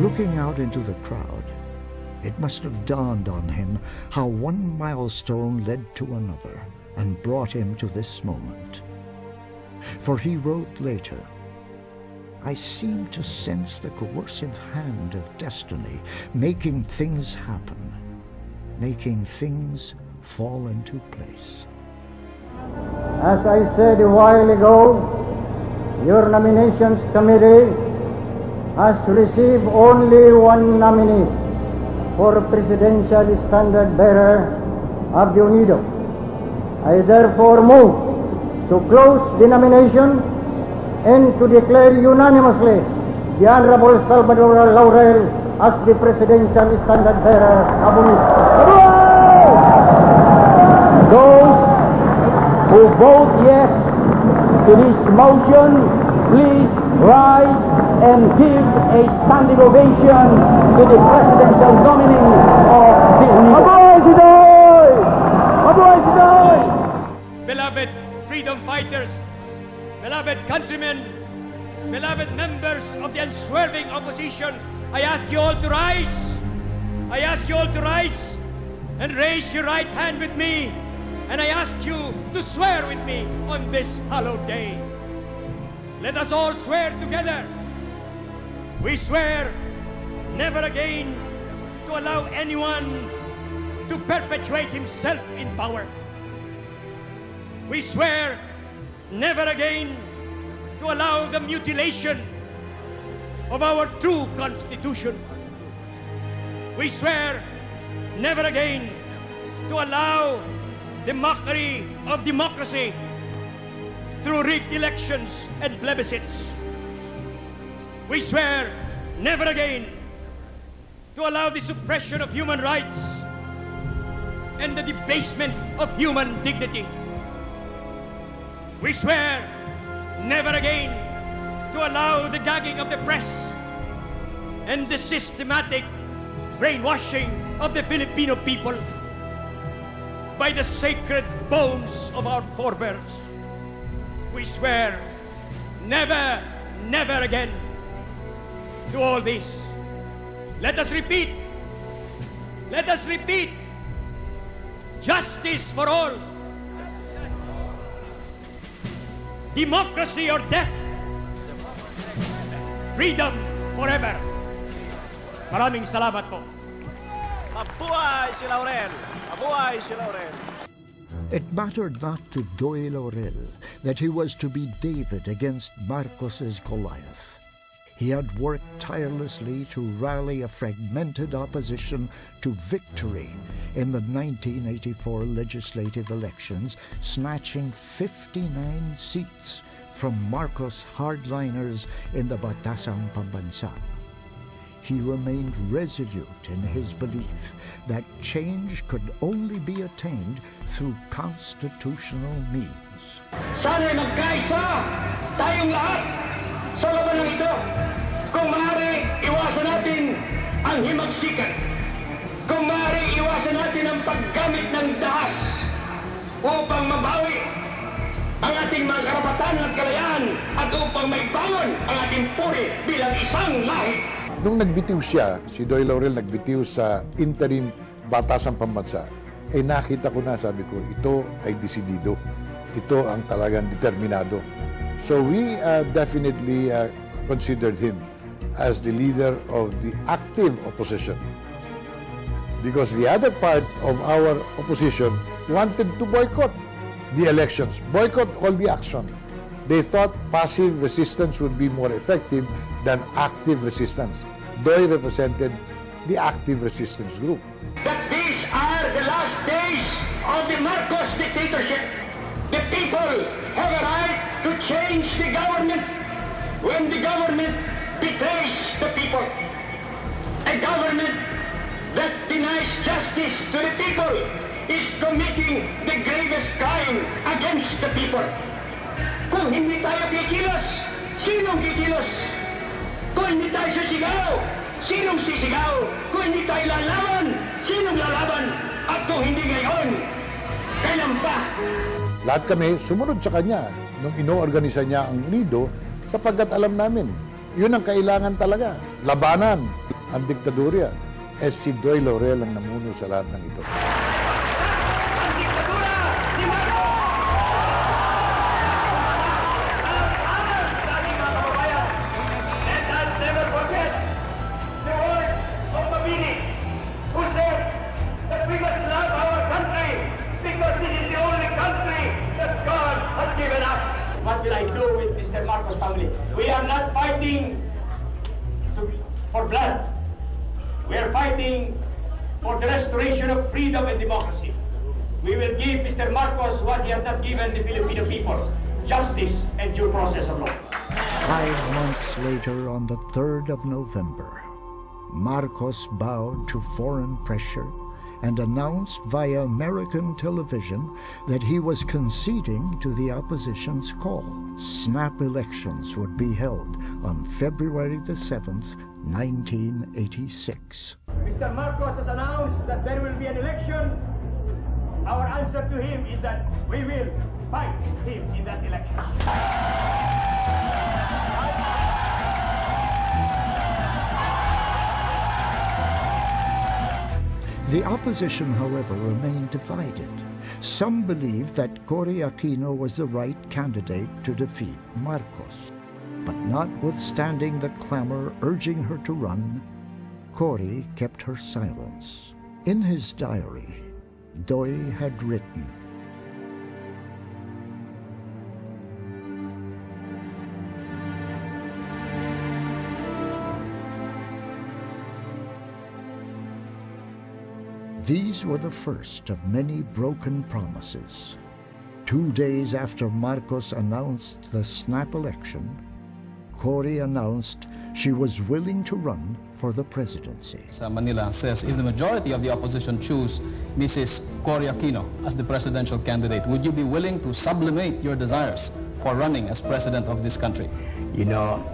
Looking out into the crowd, it must have dawned on him how one milestone led to another and brought him to this moment. For he wrote later, "I seem to sense the coercive hand of destiny making things happen, making things fall into place." As I said a while ago, your nominations committee has received only one nominee for presidential standard bearer of the UNIDO. I therefore move to close the nomination and to declare unanimously the Honorable Salvador Laurel as the presidential standard bearer of UNIDO. Those who vote yes to this motion, please rise and give a standing ovation to the presidential nominee of the UNIDO. Beloved freedom fighters, beloved countrymen, beloved members of the unswerving opposition, I ask you all to rise. I ask you all to rise and raise your right hand with me. And I ask you to swear with me on this hallowed day. Let us all swear together. We swear never again to allow anyone to perpetuate himself in power. We swear never again to allow the mutilation of our true Constitution. We swear never again to allow the mockery of democracy through rigged elections and plebiscites. We swear never again to allow the suppression of human rights and the debasement of human dignity. We swear never again to allow the gagging of the press and the systematic brainwashing of the Filipino people by the sacred bones of our forebears. We swear never, never again to all this. Let us repeat. Let us repeat. Justice for all. Democracy or death. Freedom forever. Maraming salamat po. Mabuhay si Laurel! Mabuhay si Laurel! It mattered not to Doy Laurel that he was to be David against Marcos's Goliath. He had worked tirelessly to rally a fragmented opposition to victory in the 1984 legislative elections, snatching 59 seats from Marcos hardliners in the Batasang Pambansa. He remained resolute in his belief that change could only be attained through constitutional means. Sana'y magkaisa tayong lahat sa labanang ito. Kung maaari, iwasan natin ang himagsikan. Kung maaari, iwasan natin ang paggamit ng dahas upang mabawi ang ating mga karapatan at kalayaan at upang may bangon ang ating puri bilang isang lahi. Nung nagbitiw siya, si Doy Laurel nagbitiw sa interim Batasang Pambansa, nakita ko na, sabi ko, ito ay desidido. Ito ang talagang determinado. So we definitely considered him as the leader of the active opposition. Because the other part of our opposition wanted to boycott the elections, boycott all the action. They thought passive resistance would be more effective than active resistance. Doy represented the active resistance group. That these are the last days of the Marcos dictatorship. The people have a right to change the government when the government betrays the people. A government that denies justice to the people is committing the gravest crime against the people. Kung hindi tayo kikilos, sinong kikilos? Kung hindi tayo sisigaw, sinong sisigaw? Kung hindi tayo lalaban, sinong lalaban? At kung hindi ngayon, kailan pa? Lahat kami sumunod sa kanya nung inoorganisa niya ang UNIDO sapagkat alam namin, yun ang kailangan talaga. labanan ang diktadurya. Si Doy Laurel ang namuno sa lahat ng ito. What will I do with Mr. Marcos' family? We are not fighting for blood. We are fighting for the restoration of freedom and democracy. We will give Mr. Marcos what he has not given the Filipino people, justice and due process of law. 5 months later, on the 3rd of November, Marcos bowed to foreign pressure and announced via American television that he was conceding to the opposition's call. Snap elections would be held on February the 7th, 1986. Mr. Marcos has announced that there will be an election. Our answer to him is that we will fight him in that election. The opposition, however, remained divided. Some believed that Cory Aquino was the right candidate to defeat Marcos. But notwithstanding the clamor urging her to run, Cory kept her silence. In his diary, Doy had written, these were the first of many broken promises. 2 days after Marcos announced the snap election, Cory announced she was willing to run for the presidency. Manila says if the majority of the opposition choose Mrs. Cory Aquino as the presidential candidate, would you be willing to sublimate your desires for running as president of this country? You know,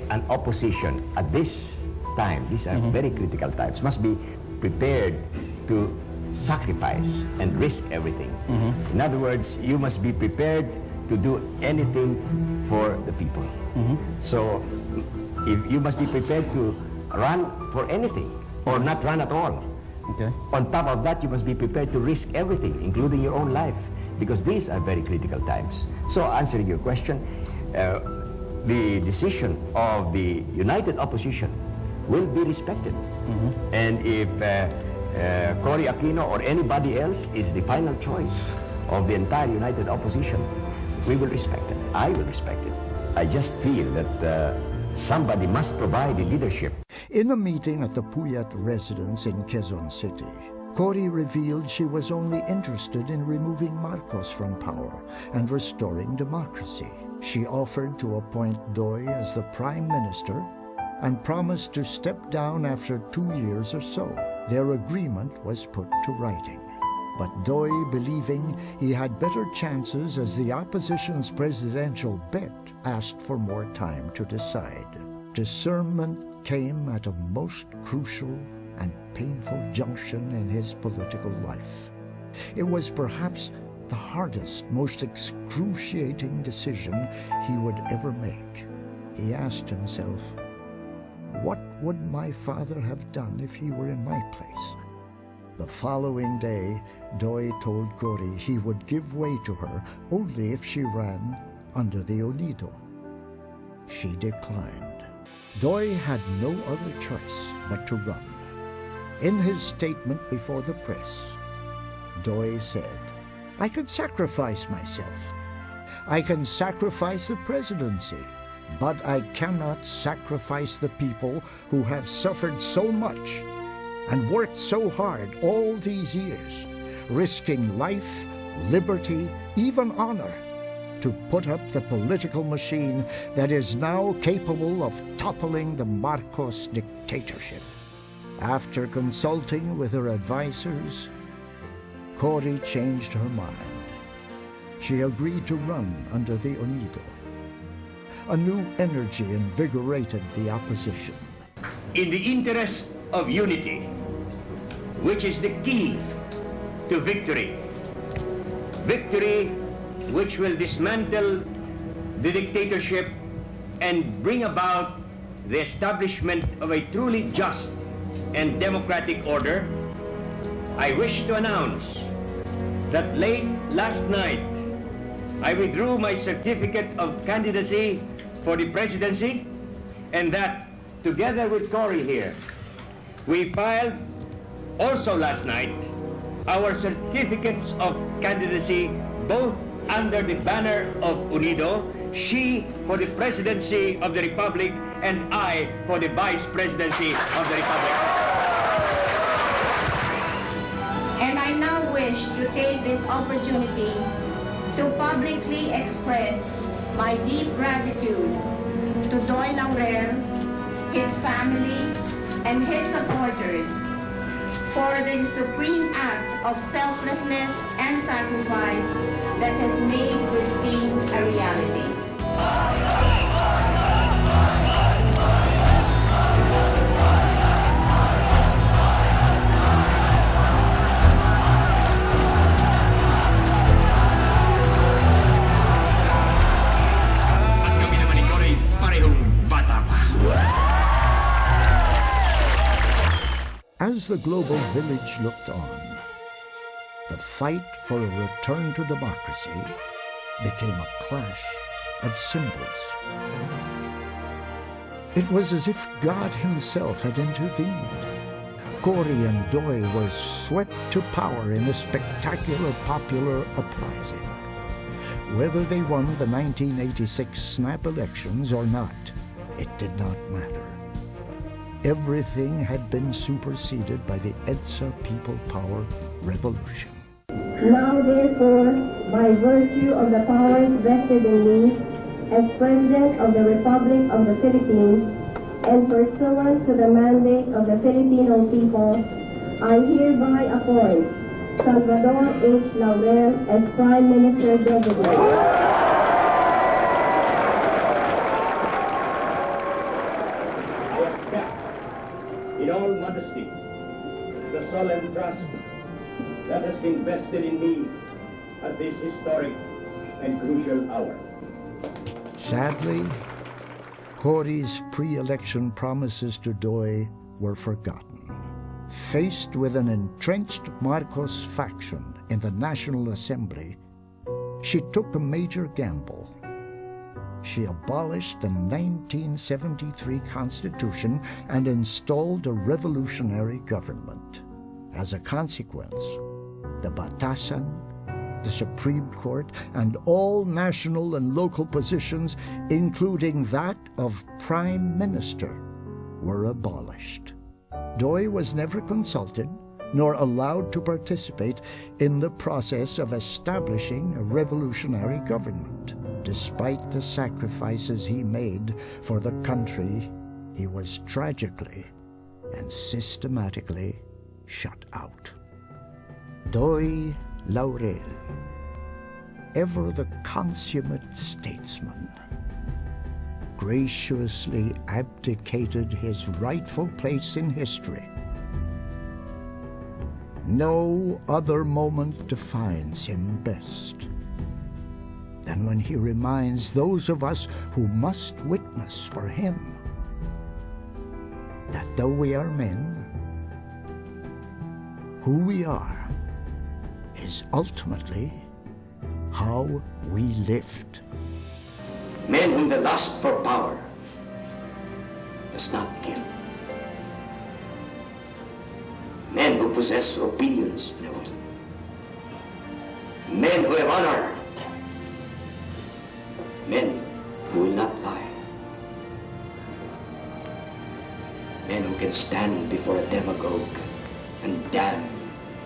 an opposition at this time, these are very critical times, must be prepared to sacrifice and risk everything. In other words, you must be prepared to do anything for the people. So if you must be prepared to run for anything or not run at all. Okay. On top of that, you must be prepared to risk everything, including your own life, because these are very critical times. So answering your question, the decision of the united opposition will be respected. And if Cory Aquino or anybody else is the final choice of the entire united opposition, we will respect it. I will respect it. I just feel that somebody must provide the leadership. In a meeting at the Puyat residence in Quezon City, Cory revealed she was only interested in removing Marcos from power and restoring democracy. She offered to appoint Doy as the prime minister and promised to step down after 2 years or so. Their agreement was put to writing. But Doy, believing he had better chances as the opposition's presidential bet, asked for more time to decide. Discernment came at a most crucial and painful junction in his political life. It was perhaps the hardest, most excruciating decision he would ever make. He asked himself, what would my father have done if he were in my place? The following day, Doy told Cory he would give way to her only if she ran under the UNIDO. She declined. Doy had no other choice but to run. In his statement before the press, Doy said, "I can sacrifice myself. I can sacrifice the presidency, but I cannot sacrifice the people who have suffered so much and worked so hard all these years, risking life, liberty, even honor, to put up the political machine that is now capable of toppling the Marcos dictatorship." After consulting with her advisors, Cory changed her mind. She agreed to run under the UNIDO. A new energy invigorated the opposition. In the interest of unity, which is the key to victory. Victory which will dismantle the dictatorship and bring about the establishment of a truly just and democratic order, I wish to announce that late last night, I withdrew my certificate of candidacy for the presidency, and that, together with Cory here, we filed also last night our certificates of candidacy, both under the banner of UNIDO, she for the presidency of the Republic, and I for the vice presidency of the Republic. And I now wish to take this opportunity to publicly express my deep gratitude to Doy Laurel, his family, and his supporters for the supreme act of selflessness and sacrifice that has made this dream a reality. At kami naman ni Cory, parehong bata pa. As the global village looked on, the fight for a return to democracy became a clash of symbols. It was as if God himself had intervened. Cory and Doy were swept to power in a spectacular popular uprising. Whether they won the 1986 snap elections or not, it did not matter. Everything had been superseded by the EDSA People Power Revolution. Now, therefore, by virtue of the powers vested in me as President of the Republic of the Philippines and pursuant to the mandate of the Filipino people, I hereby appoint Salvador H. Laurel as Prime Minister Designate. In all modesty, the solemn trust that has been vested in me at this historic and crucial hour. Sadly, Cory's pre-election promises to Doy were forgotten. Faced with an entrenched Marcos faction in the National Assembly, she took a major gamble. She abolished the 1973 Constitution and installed a revolutionary government. As a consequence, the Batasan, the Supreme Court, and all national and local positions, including that of Prime Minister, were abolished. Doy was never consulted nor allowed to participate in the process of establishing a revolutionary government. Despite the sacrifices he made for the country, he was tragically and systematically shut out. Doy Laurel, ever the consummate statesman, graciously abdicated his rightful place in history. No other moment defines him best than when he reminds those of us who must witness for him that though we are men, who we are is ultimately how we lived. Men whom the lust for power does not kill. Men who possess opinions and a will. Men who have honor. Men who will not lie. Men who can stand before a demagogue and damn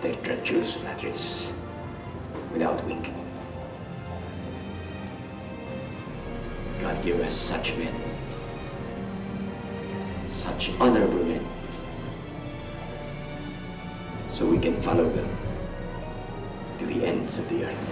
their treacherous flatteries without winking. God give us such men, such honorable men, so we can follow them to the ends of the earth.